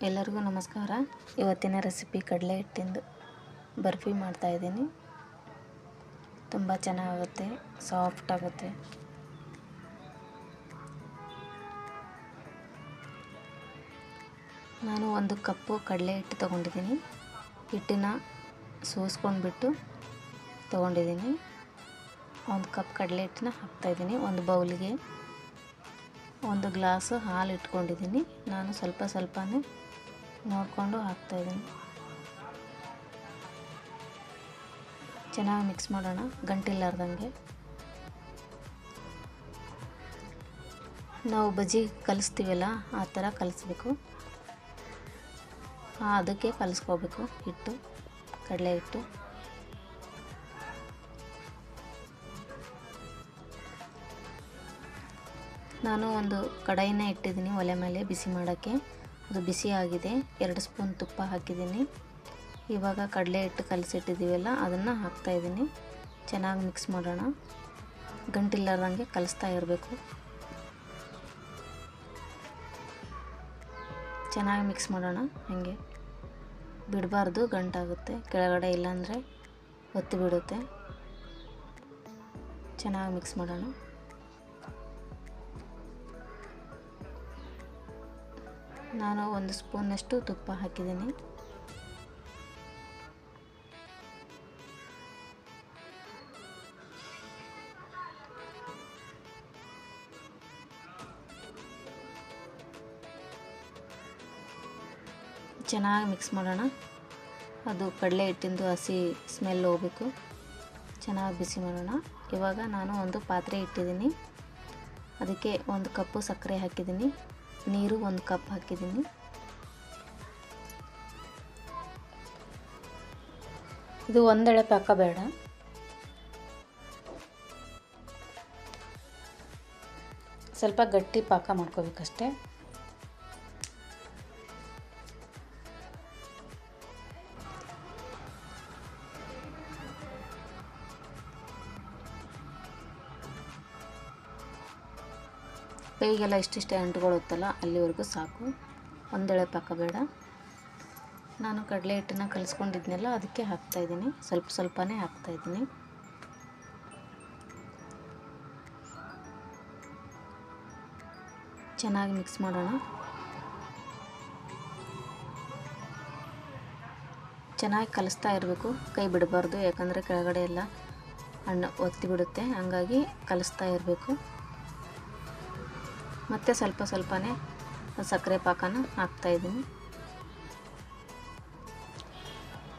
ಎಲ್ಲರಿಗೂ ನಮಸ್ಕಾರ. ಇವತ್ತಿನ ರೆಸಿಪಿ ಕಡಲೆ ಹಿಟ್ಟಿಂದು ಬರ್ಫಿ ಮಾಡ್ತಾಯಿದ್ದೀನಿ. ತುಂಬ ಚೆನ್ನಾಗುತ್ತೆ, ಸಾಫ್ಟ್ ಆಗುತ್ತೆ. ನಾನು 1 ಕಪ್ಪು ಕಡಲೆ ಹಿಟ್ಟು ತೊಗೊಂಡಿದ್ದೀನಿ. ಹಿಟ್ಟನ್ನ ಸೋಸ್ಕೊಂಡ್ಬಿಟ್ಟು ತೊಗೊಂಡಿದ್ದೀನಿ. 1 ಕಪ್ ಕಡಲೆ ಹಿಟ್ಟನ್ನ ಹಾಕ್ತಾಯಿದ್ದೀನಿ. ಒಂದು ಬೌಲಿಗೆ 1 ಗ್ಲಾಸು ಹಾಲು ಇಟ್ಕೊಂಡಿದ್ದೀನಿ. ನಾನು ಸ್ವಲ್ಪನೇ ನೋಡಿಕೊಂಡು ಹಾಕ್ತಾಯಿದ್ದೀನಿ. ಚೆನ್ನಾಗಿ ಮಿಕ್ಸ್ ಮಾಡೋಣ, ಗಂಟಿಲ್ಲಾರ್ದಂಗೆ. ನಾವು ಬಜ್ಜಿ ಕಲಿಸ್ತೀವಲ್ಲ, ಆ ಥರ ಕಲಿಸ್ಬೇಕು. ಅದಕ್ಕೆ ಕಲಿಸ್ಕೋಬೇಕು ಹಿಟ್ಟು, ಕಡಲೆ ಹಿಟ್ಟು. ನಾನು ಒಂದು ಕಡಾಯಿನ ಇಟ್ಟಿದ್ದೀನಿ ಒಲೆ ಮೇಲೆ ಬಿಸಿ ಮಾಡೋಕ್ಕೆ. ಅದು ಬಿಸಿ ಆಗಿದೆ. 2 ಸ್ಪೂನ್ ತುಪ್ಪ ಹಾಕಿದ್ದೀನಿ. ಇವಾಗ ಕಡಲೆ ಹಿಟ್ಟು ಕಲಸಿಟ್ಟಿದ್ದೀವಲ್ಲ, ಅದನ್ನು ಹಾಕ್ತಾಯಿದ್ದೀನಿ. ಚೆನ್ನಾಗಿ ಮಿಕ್ಸ್ ಮಾಡೋಣ, ಗಂಟಿಲ್ಲಾರ್ದಂಗೆ ಕಲಿಸ್ತಾ ಇರಬೇಕು. ಚೆನ್ನಾಗಿ ಮಿಕ್ಸ್ ಮಾಡೋಣ, ಹಾಗೆ ಬಿಡಬಾರ್ದು, ಗಂಟಾಗುತ್ತೆ ಕೆಳಗಡೆ, ಇಲ್ಲಾಂದರೆ ಒತ್ತಿ ಬಿಡುತ್ತೆ. ಚೆನ್ನಾಗಿ ಮಿಕ್ಸ್ ಮಾಡೋಣ. ನಾನು 1 ಸ್ಪೂನಷ್ಟು ತುಪ್ಪ ಹಾಕಿದ್ದೀನಿ. ಚೆನ್ನಾಗಿ ಮಿಕ್ಸ್ ಮಾಡೋಣ. ಅದು ಕಡಲೆ ಹಿಟ್ಟಿಂದು ಹಸಿ ಸ್ಮೆಲ್ ಹೋಗಬೇಕು. ಚೆನ್ನಾಗಿ ಬಿಸಿ ಮಾಡೋಣ. ಇವಾಗ ನಾನು ಒಂದು ಪಾತ್ರೆ ಇಟ್ಟಿದ್ದೀನಿ. ಅದಕ್ಕೆ 1 ಕಪ್ಪು ಸಕ್ಕರೆ ಹಾಕಿದ್ದೀನಿ. ನೀರು 1 ಕಪ್ ಹಾಕಿದ್ದೀನಿ. ಇದು ಒಂದೆಳೆ ಪಾಕ ಬೇಡ. ಸ್ವಲ್ಪ ಗಟ್ಟಿ ಪಾಕ ಮಾಡ್ಕೋಬೇಕಷ್ಟೆ. ಕೈಗೆಲ್ಲ ಇಷ್ಟಿಷ್ಟೇ ಅಂಟುಕೊಳ್ಳುತ್ತಲ್ಲ, ಅಲ್ಲಿವರೆಗೂ ಸಾಕು. ಒಂದೆಳೆ ಪಾಕ ಬೇಡ. ನಾನು ಕಡಲೆ ಹಿಟ್ಟನ್ನು ಕಲಿಸ್ಕೊಂಡಿದ್ನೆಲ್ಲ ಅದಕ್ಕೆ ಹಾಕ್ತಾಯಿದ್ದೀನಿ. ಸ್ವಲ್ಪನೇ ಹಾಕ್ತಾಯಿದ್ದೀನಿ. ಚೆನ್ನಾಗಿ ಮಿಕ್ಸ್ ಮಾಡೋಣ. ಚೆನ್ನಾಗಿ ಕಲಿಸ್ತಾ ಇರಬೇಕು, ಕೈ ಬಿಡಬಾರ್ದು. ಯಾಕಂದರೆ ಕೆಳಗಡೆ ಎಲ್ಲ ಹಣ್ಣು ಒತ್ತಿ ಬಿಡುತ್ತೆ. ಹಾಗಾಗಿ ಕಲಿಸ್ತಾ ಇರಬೇಕು. ಮತ್ತು ಸ್ವಲ್ಪನೇ ಸಕ್ಕರೆ ಪಾಕನ ಹಾಕ್ತಾಯಿದ್ದೀನಿ.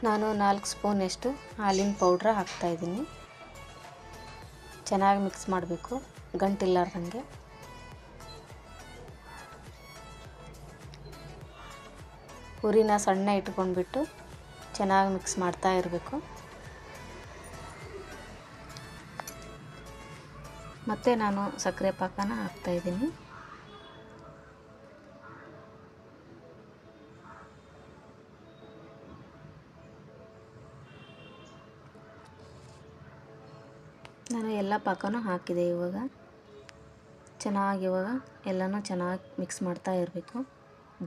ನಾನು 4 ಸ್ಪೂನಷ್ಟು ಹಾಲಿನ ಪೌಡ್ರ್ ಹಾಕ್ತಾಯಿದ್ದೀನಿ. ಚೆನ್ನಾಗಿ ಮಿಕ್ಸ್ ಮಾಡಬೇಕು, ಗಂಟಿಲ್ಲಾರ್ದಂಗೆ. ಉರಿನ ಸಣ್ಣ ಇಟ್ಕೊಂಡ್ಬಿಟ್ಟು ಚೆನ್ನಾಗಿ ಮಿಕ್ಸ್ ಮಾಡ್ತಾ ಇರಬೇಕು. ಮತ್ತು ನಾನು ಸಕ್ಕರೆ ಪಾಕನ ಹಾಕ್ತಾಯಿದ್ದೀನಿ. ನಾನು ಎಲ್ಲ ಪಾಕನೂ ಹಾಕಿದೆ. ಇವಾಗ ಎಲ್ಲನೂ ಚೆನ್ನಾಗಿ ಮಿಕ್ಸ್ ಮಾಡ್ತಾ ಇರಬೇಕು.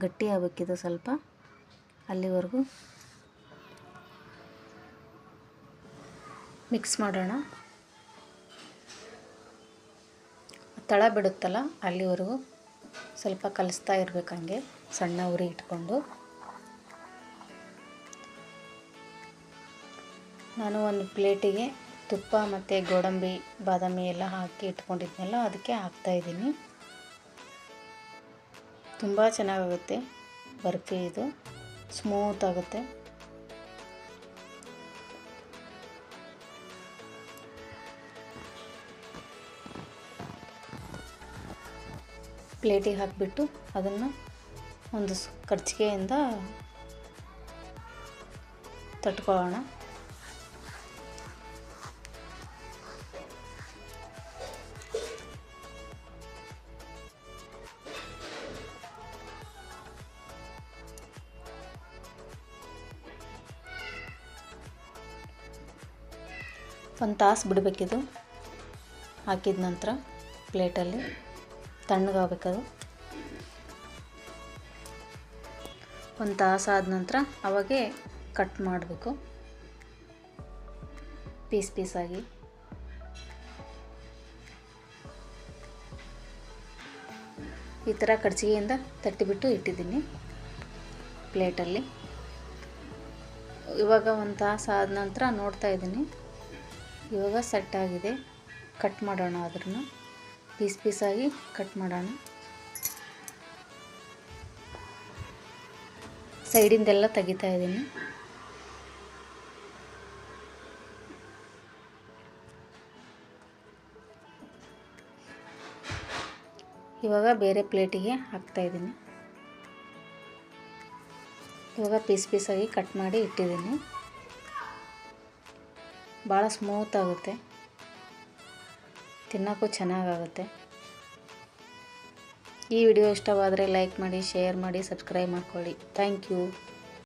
ಗಟ್ಟಿ ಆಗಬೇಕಿದು ಸ್ವಲ್ಪ, ಅಲ್ಲಿವರೆಗೂ ಮಿಕ್ಸ್ ಮಾಡೋಣ. ತಳ ಬಿಡುತ್ತಲ್ಲ, ಅಲ್ಲಿವರೆಗೂ ಸ್ವಲ್ಪ ಕಲಿಸ್ತಾ ಇರಬೇಕು, ಹಂಗೆ ಸಣ್ಣ ಉರಿ ಇಟ್ಕೊಂಡು. ನಾನು ಒಂದು ಪ್ಲೇಟಿಗೆ ತುಪ್ಪ ಮತ್ತು ಗೋಡಂಬಿ, ಬಾದಾಮಿ ಎಲ್ಲ ಹಾಕಿ ಇಟ್ಕೊಂಡಿದ್ನೆಲ್ಲ ಅದಕ್ಕೆ ಹಾಕ್ತಾಯಿದ್ದೀನಿ. ತುಂಬ ಚೆನ್ನಾಗಾಗುತ್ತೆ ಬರ್ಫಿ. ಇದು ಸ್ಮೂತ್ ಆಗುತ್ತೆ. ಪ್ಲೇಟಿಗೆ ಹಾಕಿಬಿಟ್ಟು ಅದನ್ನು ಒಂದು ಕರ್ಚಿಗೆಯಿಂದ ತಟ್ಕೊಳ್ಳೋಣ. ಒಂದು ತಾಸು ಬಿಡಬೇಕಿದು. ಹಾಕಿದ ನಂತರ ಪ್ಲೇಟಲ್ಲಿ ತಣ್ಣಗಾಗಬೇಕದು. ಒಂದು ತಾಸು ಆದ ನಂತರ ಅವಾಗೆ ಕಟ್ ಮಾಡಬೇಕು ಪೀಸಾಗಿ. ಈ ಥರ ಕಡ್ಚಿಗೆಯಿಂದ ತಟ್ಟಿಬಿಟ್ಟು ಇಟ್ಟಿದ್ದೀನಿ ಪ್ಲೇಟಲ್ಲಿ. ಇವಾಗ ಒಂದು ತಾಸು ಆದ ನಂತರ ನೋಡ್ತಾ ಇದ್ದೀನಿ, ಇವಾಗ ಸೆಟ್ ಆಗಿದೆ. ಕಟ್ ಮಾಡೋಣ, ಅದನ್ನು ಪೀಸಾಗಿ ಕಟ್ ಮಾಡೋಣ. ಸೈಡಿಂದೆಲ್ಲ ತೆಗಿತಾ ಇದ್ದೀನಿ. ಇವಾಗ ಬೇರೆ ಪ್ಲೇಟಿಗೆ ಹಾಕ್ತಾಯಿದ್ದೀನಿ. ಇವಾಗ ಪೀಸಾಗಿ ಕಟ್ ಮಾಡಿ ಇಟ್ಟಿದ್ದೀನಿ. ಭಾಳ ಸ್ಮೂತ್ ಆಗುತ್ತೆ, ತಿನ್ನೋಕ್ಕೂ ಚೆನ್ನಾಗಾಗುತ್ತೆ. ಈ ವಿಡಿಯೋ ಇಷ್ಟವಾದರೆ ಲೈಕ್ ಮಾಡಿ, ಶೇರ್ ಮಾಡಿ, ಸಬ್ಸ್ಕ್ರೈಬ್ ಮಾಡ್ಕೊಳ್ಳಿ. Thank you.